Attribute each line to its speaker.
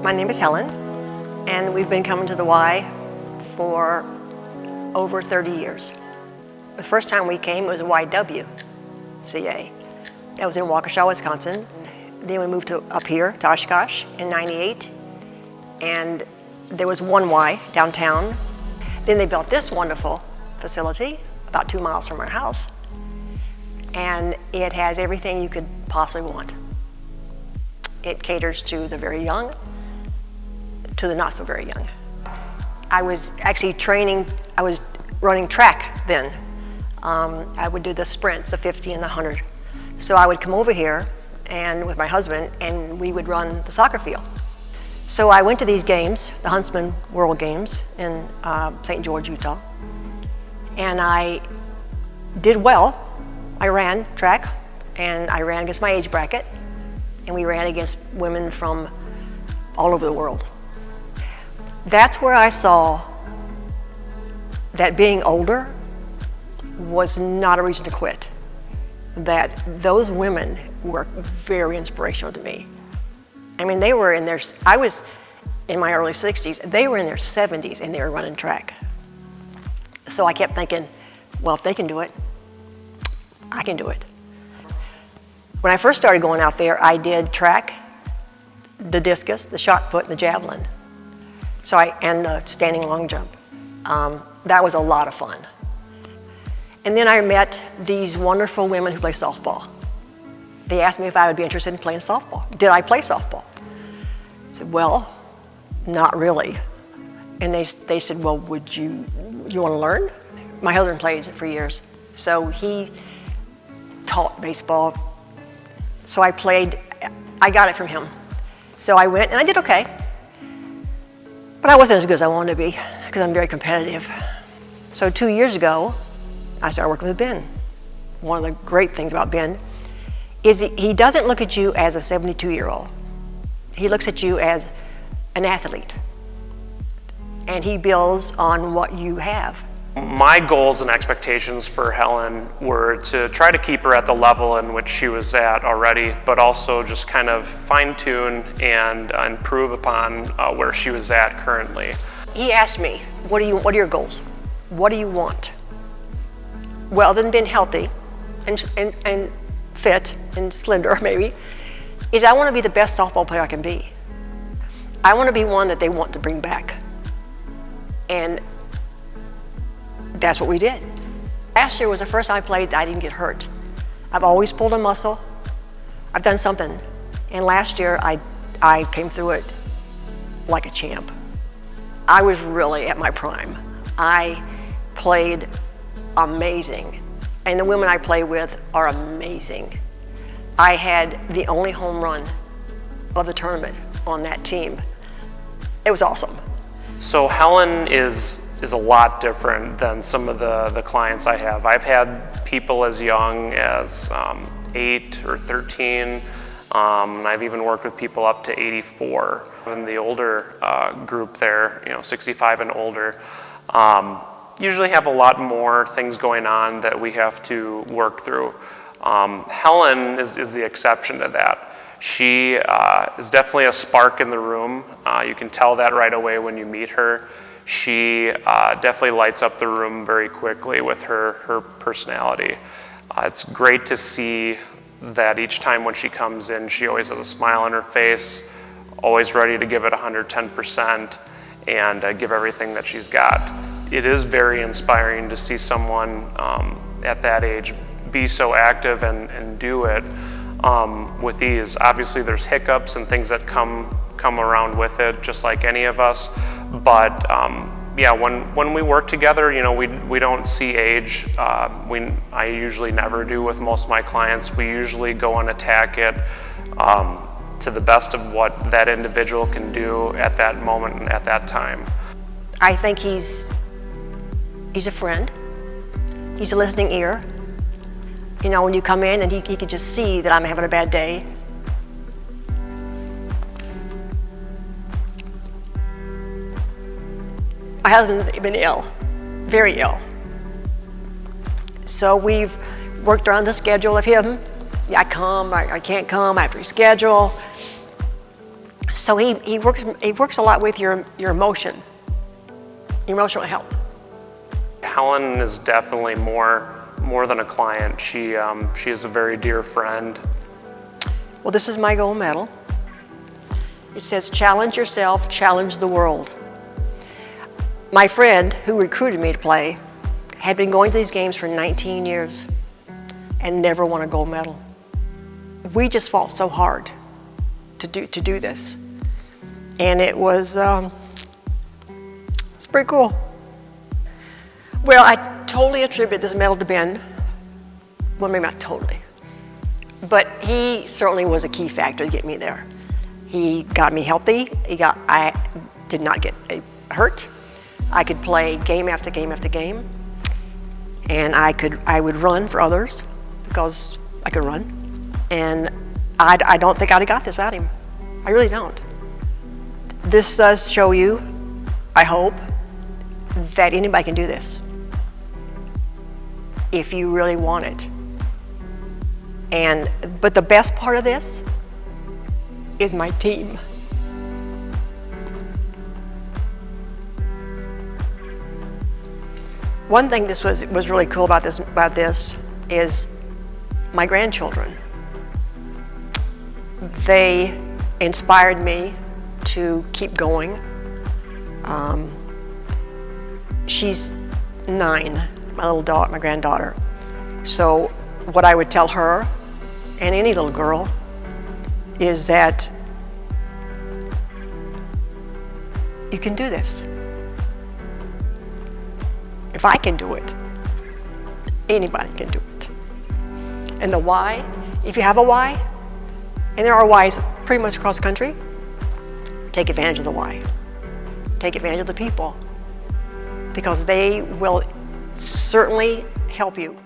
Speaker 1: My name is Helen, and we've been coming to the Y for over 30 years. The first time we came was YWCA. That was in Waukesha, Wisconsin. Then we moved up here to Oshkosh in '98, and there was one Y downtown. Then they built this wonderful facility about 2 miles from our house, and it has everything you could possibly want. It caters to the very young, to the not so very young. I was actually I was running track then. I would do the sprints, the 50 and the 100. So I would come over here and with my husband, and we would run the soccer field. So I went to these games, the Huntsman World Games in St. George, Utah, and I did well. I ran track, and I ran against my age bracket, and we ran against women from all over the world. That's where I saw that being older was not a reason to quit. That those women were very inspirational to me. I mean, they were I was in my early 60s, they were in their 70s and they were running track. So I kept thinking, well, if they can do it, I can do it. When I first started going out there, I did track, the discus, the shot put, and the javelin. And the standing long jump. That was a lot of fun. And then I met these wonderful women who play softball. They asked me if I would be interested in playing softball. Did I play softball? I said, well, not really. And they said, well, you want to learn? My husband played for years, so he taught baseball. So I got it from him. So I went and I did okay. But I wasn't as good as I wanted to be because I'm very competitive. So 2 years ago, I started working with Ben. One of the great things about Ben is he doesn't look at you as a 72-year-old. He looks at you as an athlete. And he builds on what you have.
Speaker 2: My goals and expectations for Helen were to try to keep her at the level in which she was at already, but also just kind of fine-tune and improve upon where she was at currently.
Speaker 1: He asked me, what are your goals? What do you want? Well, other than being healthy and fit and slender maybe, is I want to be the best softball player I can be. I want to be one that they want to bring back. And that's what we did. Last year was the first time I played that I didn't get hurt. I've always pulled a muscle. I've done something. And last year I came through it like a champ. I was really at my prime. I played amazing. And the women I play with are amazing. I had the only home run of the tournament on that team. It was awesome.
Speaker 2: So Helen is a lot different than some of the clients I have. I've had people as young as 8 or 13. I've even worked with people up to 84. In the older group there, 65 and older, usually have a lot more things going on that we have to work through. Helen is the exception to that. She is definitely a spark in the room. You can tell that right away when you meet her. She definitely lights up the room very quickly with her personality. It's great to see that each time when she comes in, she always has a smile on her face, always ready to give it 110% and give everything that she's got. It is very inspiring to see someone at that age be so active and do it with ease. Obviously there's hiccups and things that come around with it, just like any of us. But yeah, when we work together, we don't see age. I usually never do with most of my clients. We usually go and attack it to the best of what that individual can do at that moment and at that time.
Speaker 1: I think he's a friend. He's a listening ear. When you come in and he could just see that I'm having a bad day. My husband's been ill, very ill. So we've worked around the schedule of him. I come, I can't come, I have to reschedule. So he works a lot with your emotional health.
Speaker 2: Helen is definitely more than a client. She is a very dear friend.
Speaker 1: Well, this is my gold medal. It says, challenge yourself, challenge the world. My friend who recruited me to play had been going to these games for 19 years and never won a gold medal. We just fought so hard to do this. And it was, it's pretty cool. Well, I totally attribute this medal to Ben. Well, maybe not totally. But he certainly was a key factor to get me there. He got me healthy. I did not get hurt. I could play game after game after game. And I would run for others because I could run. And I don't think I'd have got this without him. I really don't. This does show you, I hope, that anybody can do this if you really want it. But the best part of this is my team. One thing this was really cool about this is my grandchildren. They inspired me to keep going. She's 9, my granddaughter. So what I would tell her and any little girl is that you can do this. If I can do it, anybody can do it. And the why, if you have a why, and there are whys pretty much across the country, take advantage of the why. Take advantage of the people, because they will certainly help you.